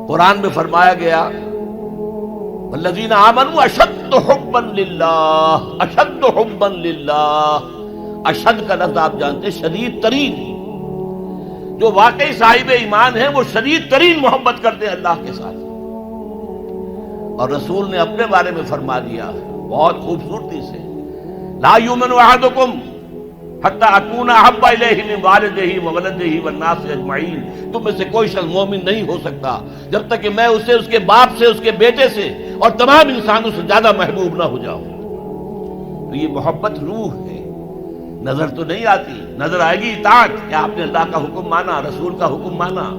قرآن میں فرمایا گیا والذین آمنوا اشد حبا للہ، اشد حبا للہ، اشد کا لفظ آپ جانتے ہیں شدید ترین، جو واقعی صاحب ایمان ہے وہ شدید ترین محبت کرتے ہیں اللہ کے ساتھ۔ اور رسول نے اپنے بارے میں فرما دیا بہت خوبصورتی سے، لا یؤمن احدکم حتی اکون احب الیہ من والدہ وولدہ والناس اجمعین، تم میں سے کوئی شخص مومن نہیں ہو سکتا جب تک کہ میں اسے اس کے باپ سے، اس کے بیٹے سے اور تمام انسانوں سے زیادہ محبوب نہ ہو جاؤں۔ تو یہ محبت روح ہے، نظر تو نہیں آتی، نظر آئے گی اطاعت کہ آپ نے اللہ کا حکم مانا، رسول کا حکم مانا،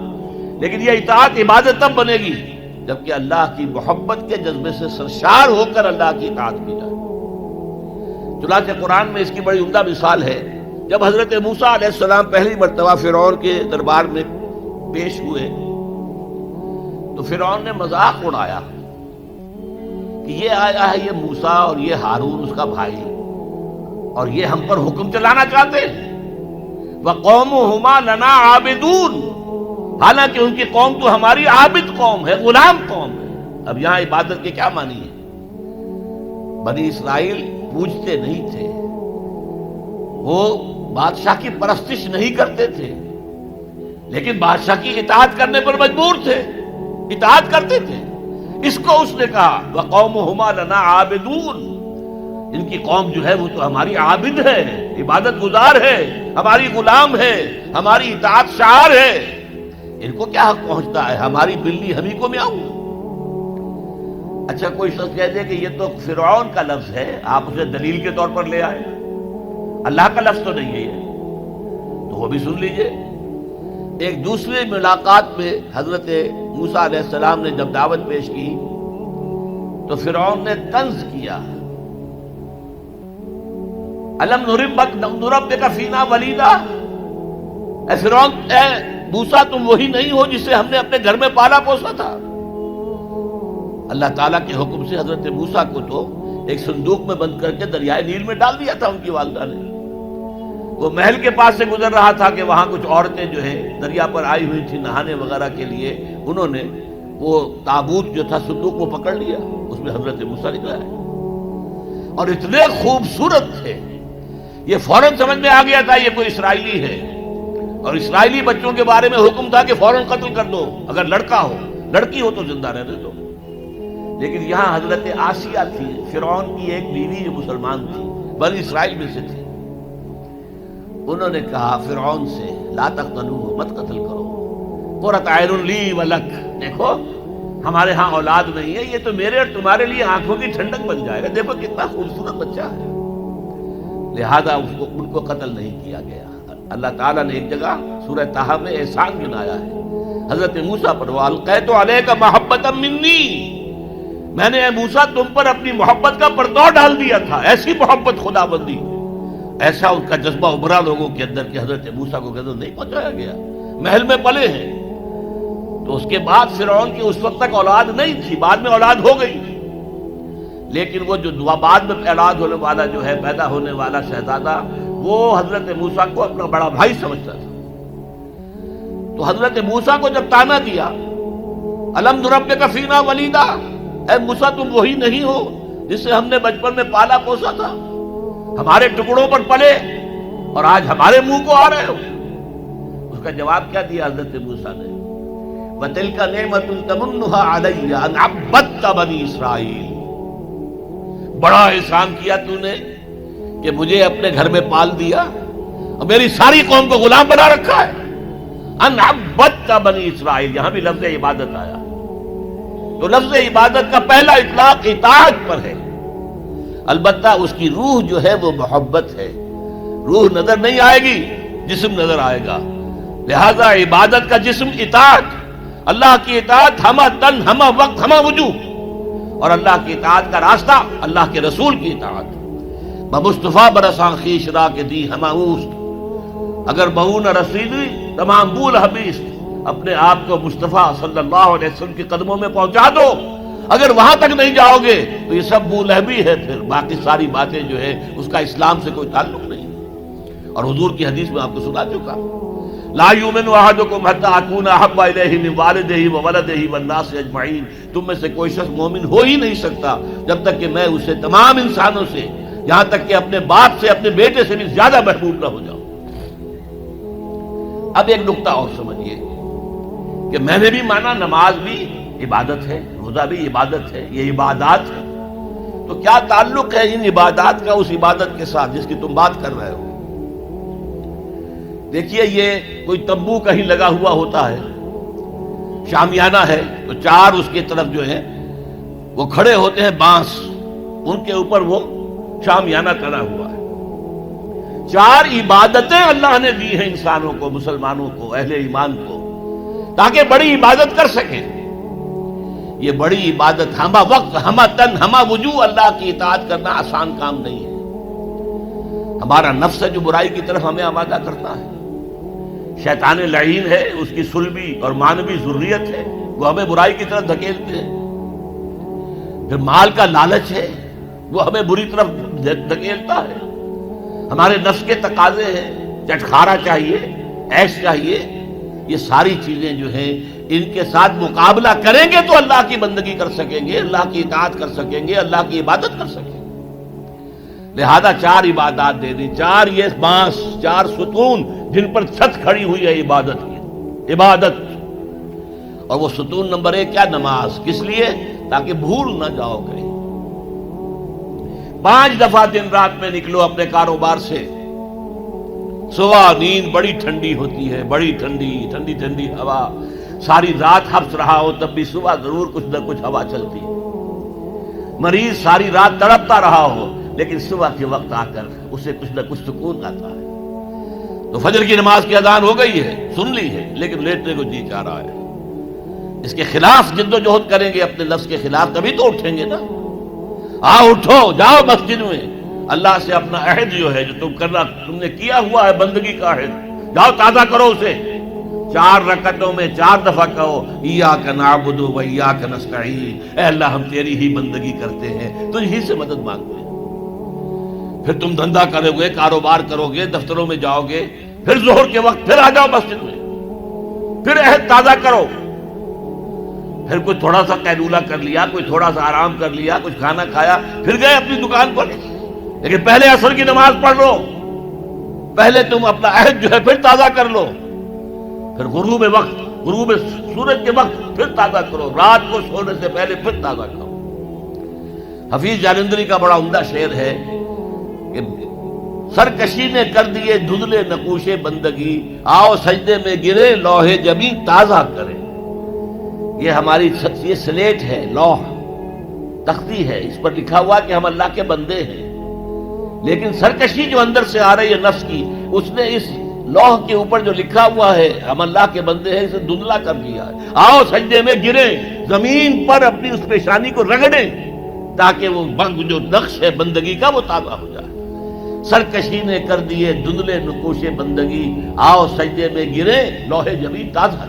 لیکن یہ اطاعت عبادت تب بنے گی جبکہ اللہ کی محبت کے جذبے سے سرشار ہو کر اللہ کی اطاعت کی جائے۔ چنانچہ قرآن میں اس کی بڑی عمدہ مثال ہے، جب حضرت موسیٰ علیہ السلام پہلی مرتبہ فرعون کے دربار میں پیش ہوئے تو فرعون نے مذاق اڑایا کہ یہ آیا ہے یہ موسیٰ اور یہ ہارون اس کا بھائی، اور یہ ہم پر حکم چلانا چاہتے ہیں، وَقَوْمُهُمَا لَنَا عَابِدُونَ، حالانکہ ان کی قوم تو ہماری عابد قوم ہے، غلام قوم ہے۔ اب یہاں عبادت کے کیا معنی ہے؟ بنی اسرائیل پوجتے نہیں تھے، وہ بادشاہ کی پرستش نہیں کرتے تھے، لیکن بادشاہ کی اطاعت کرنے پر مجبور تھے، اطاعت کرتے تھے۔ اس کو اس نے کہا وَقَوْمُهُمَا لَنَا عَابِدُونَ، ان کی قوم جو ہے وہ تو ہماری عابد ہے، عبادت گزار ہے، ہماری غلام ہے، ہماری اطاعت شعار ہے، ان کو کیا حق پہنچتا ہے؟ ہماری بلی ہمیں کو میاؤں۔ اچھا کوئی شخص کہہ دے کہ یہ تو فرعون کا لفظ ہے، آپ اسے دلیل کے طور پر لے آئے، اللہ کا لفظ تو نہیں ہے یہ، تو وہ بھی سن لیجئے۔ ایک دوسری ملاقات میں حضرت موسیٰ علیہ السلام نے جب دعوت پیش کی تو فرعون نے طنز کیا، الم نربک فینا ولیدا، اے فرعون، اے موسیٰ تم وہی نہیں ہو جسے ہم نے اپنے گھر میں پالا پوسا تھا۔ اللہ تعالیٰ کے حکم سے حضرت موسیٰ کو تو ایک صندوق میں بند کر کے دریائے نیل میں ڈال دیا تھا ان کی والدہ نے۔ وہ محل کے پاس سے گزر رہا تھا کہ وہاں کچھ عورتیں جو ہے دریا پر آئی ہوئی تھی نہانے وغیرہ کے لیے، انہوں نے وہ تابوت جو تھا صندوق وہ پکڑ لیا، اس میں حضرت موسیٰ نکلا ہے، اور اتنے خوبصورت تھے یہ فوراً سمجھ میں آ گیا تھا یہ کوئی اسرائیلی ہے، اور اسرائیلی بچوں کے بارے میں حکم تھا کہ فوراً قتل کر دو، اگر لڑکا ہو، لڑکی ہو تو زندہ رہنے دو۔ لیکن یہاں حضرت آسیہ تھی، فرعون کی ایک بیوی جو مسلمان تھی، بنی اسرائیل میں سے تھی، انہوں نے کہا فرعون سے لا تقتلوہ، مت قتل کرو، قرۃ عین لی ولک، دیکھو ہمارے ہاں اولاد نہیں ہے، یہ تو میرے اور تمہارے لیے آنکھوں کی ٹھنڈک بن جائے گا، دیکھو کتنا خوبصورت بچہ ہے، لہذا ان کو قتل نہیں کیا گیا۔ اللہ تعالیٰ نے ایک جگہ سورہ طٰہٰ میں احسان گنایا ہے حضرت موسیٰ پر، وَأَلْقَيْتُ عَلَيْكَ مَحَبَّةً مِّنِّي، میں نے اے موسیٰ تم پر اپنی محبت کا پردہ ڈال دیا تھا، ایسی محبت خدا بندی، ایسا ان کا جذبہ ابھرا لوگوں کے اندر کہ حضرت موسیٰ کو غضب نہیں پہنچایا گیا، محل میں پلے ہیں۔ تو اس کے بعد فرعون کی اس وقت تک اولاد نہیں تھی، بعد میں اولاد ہو گئی، لیکن وہ جو بعد میں اولاد ہونے والا جو ہے پیدا ہونے والا شہزادہ، وہ حضرت موسیٰ کو اپنا بڑا بھائی سمجھتا تھا۔ تو حضرت موسیٰ کو جب تانا دیا الم نربک فینا ولیدا، اے موسیٰ تم وہی نہیں ہو جسے ہم نے بچپن میں پالا پوسا تھا، ہمارے ٹکڑوں پر پلے اور آج ہمارے منہ کو آ رہے ہو۔ اس کا جواب کیا دیا حضرت موسیٰ نے؟ وَتِلْكَ نِعْمَةٌ تَمُنُّهَا عَلَيَّ أَنْ عَبَّدْتَ بَنِي إِسْرَائِيلَ، بڑا احسان کیا تو نے کہ مجھے اپنے گھر میں پال دیا اور میری ساری قوم کو غلام بنا رکھا ہے۔ ان عبدت بنی اسرائیل، یہاں بھی لفظ عبادت آیا، تو لفظ عبادت کا پہلا اطلاق اطاعت پر ہے، البتہ اس کی روح جو ہے وہ محبت ہے، روح نظر نہیں آئے گی، جسم نظر آئے گا، لہذا عبادت کا جسم اطاعت، اللہ کی اطاعت ہمہ تن ہمہ وقت ہمہ وجوہ، اور اللہ کی اطاعت کا راستہ اللہ کے رسول کی اطاعت۔ بمصطفیٰ برساں خیش را کے دی ہمہ اوست، اگر بہو نہ رسیدی تمام بول حبیست، اپنے آپ کو مصطفیٰ صلی اللہ علیہ وسلم کے قدموں میں پہنچا دو، اگر وہاں تک نہیں جاؤ گے تو یہ سب بول حبی ہے، پھر باقی ساری باتیں جو ہے اس کا اسلام سے کوئی تعلق نہیں، اور حضور کی حدیث میں آپ کو سنا چکا۔ لا یؤمن احدکم حتی اکون احب الیہ من والدہ وولدہ والناس اجمعین، تم میں سے کوئی شخص مومن ہو ہی نہیں سکتا جب تک کہ میں اسے تمام انسانوں سے، یہاں تک کہ اپنے باپ سے، اپنے بیٹے سے بھی زیادہ محبوب نہ ہو جاؤں۔ اب ایک نقطہ اور سمجھیے کہ میں نے بھی مانا نماز بھی عبادت ہے، روزہ بھی عبادت ہے، یہ عبادات ہے، تو کیا تعلق ہے ان عبادات کا اس عبادت کے ساتھ جس کی تم بات کر رہے ہو؟ دیکھیے، یہ کوئی تمبو کہیں لگا ہوا ہوتا ہے، شامیانہ ہے، تو چار اس کی طرف جو ہے وہ کھڑے ہوتے ہیں بانس، ان کے اوپر وہ شامیانہ تنا ہوا ہے۔ چار عبادتیں اللہ نے دی ہیں انسانوں کو، مسلمانوں کو، اہل ایمان کو، تاکہ بڑی عبادت کر سکیں۔ یہ بڑی عبادت ہمہ وقت، ہمہ تن، ہمہ وجوہ اللہ کی اطاعت کرنا آسان کام نہیں ہے۔ ہمارا نفس ہے جو برائی کی طرف ہمیں آمادہ کرتا ہے، شیطان لعین ہے، اس کی صلبی اور مانوی ذریت ہے، وہ ہمیں برائی کی طرف دھکیلتے ہیں۔ پھر مال کا لالچ ہے، وہ ہمیں بری طرف دھکیلتا ہے۔ ہمارے نفس کے تقاضے ہیں، چٹخارا چاہیے، عیش چاہیے، یہ ساری چیزیں جو ہیں ان کے ساتھ مقابلہ کریں گے تو اللہ کی بندگی کر سکیں گے، اللہ کی اطاعت کر سکیں گے، اللہ کی عبادت کر سکیں گے۔ لہذا چار عبادات دے دی، چار یہ بانس، چار ستون جن پر چھت کھڑی ہوئی ہے عبادت کی، عبادت۔ اور وہ ستون نمبر 1 کیا؟ نماز۔ کس لیے؟ تاکہ بھول نہ جاؤ کہیں۔ 5 دفعہ دن رات میں نکلو اپنے کاروبار سے، صبح نیند بڑی ٹھنڈی ہوتی ہے، بڑی ٹھنڈی ٹھنڈی ٹھنڈی ہوا، ساری رات حبس رہا ہو تب بھی صبح ضرور کچھ نہ کچھ ہوا چلتی ہے۔ مریض ساری رات تڑپتا رہا ہو لیکن صبح کے وقت آ کر اسے کچھ نہ کچھ سکون آتا ہے۔ تو فجر کی نماز کی اذان ہو گئی ہے، سن لی ہے، لیکن لیٹنے کو جی چاہ رہا ہے۔ اس کے خلاف جد و جہد کریں گے، اپنے نفس کے خلاف، تبھی تو اٹھیں گے نا۔ آؤ اٹھو، جاؤ مسجد میں، اللہ سے اپنا عہد جو ہے جو تم نے کیا ہوا ہے، بندگی کا عہد، جاؤ تازہ کرو اسے۔ 4 رکعتوں میں 4 دفعہ کہو ایاک نعبد و ایاک نستعین، اے اللہ ہم تیری ہی بندگی کرتے ہیں، تجھ ہی سے مدد مانگتے ہیں۔ پھر تم دھندا کرو گے، کاروبار کرو گے، دفتروں میں جاؤ گے، پھر ظہر کے وقت پھر آ جاؤ مسجد میں، پھر عہد تازہ کرو۔ پھر کوئی تھوڑا سا قیلولہ کر لیا، کوئی تھوڑا سا آرام کر لیا، کچھ کھانا کھایا، پھر گئے اپنی دکان پر، لیکن پہلے عصر کی نماز پڑھ لو، پہلے تم اپنا عہد جو ہے پھر تازہ کر لو، پھر غروب وقت، غروب سورج کے وقت پھر تازہ کرو، رات کو سونے سے پہلے پھر تازہ کرو۔ حفیظ جالندری کا بڑا عمدہ شعر ہے کہ سرکشی نے کر دیے دھندلے نقوش بندگی، آؤ سجدے میں گرے لوح جبیں تازہ کرے۔ یہ ہماری یہ سلیٹ ہے، لوح تختی ہے، اس پر لکھا ہوا کہ ہم اللہ کے بندے ہیں، لیکن سرکشی جو اندر سے آ رہی ہے نفس کی، اس نے اس لوح کے اوپر جو لکھا ہوا ہے ہم اللہ کے بندے ہیں، اسے دھندلا کر دیا ہے۔ آؤ سجدے میں گریں، زمین پر اپنی اس پیشانی کو رگڑیں تاکہ وہ جو نقش ہے بندگی کا وہ تازہ ہو جائے۔ سرکشی نے کر دیے دھندلے نقوش بندگی، آؤ سجدے میں گریں لوح جبیں تازہ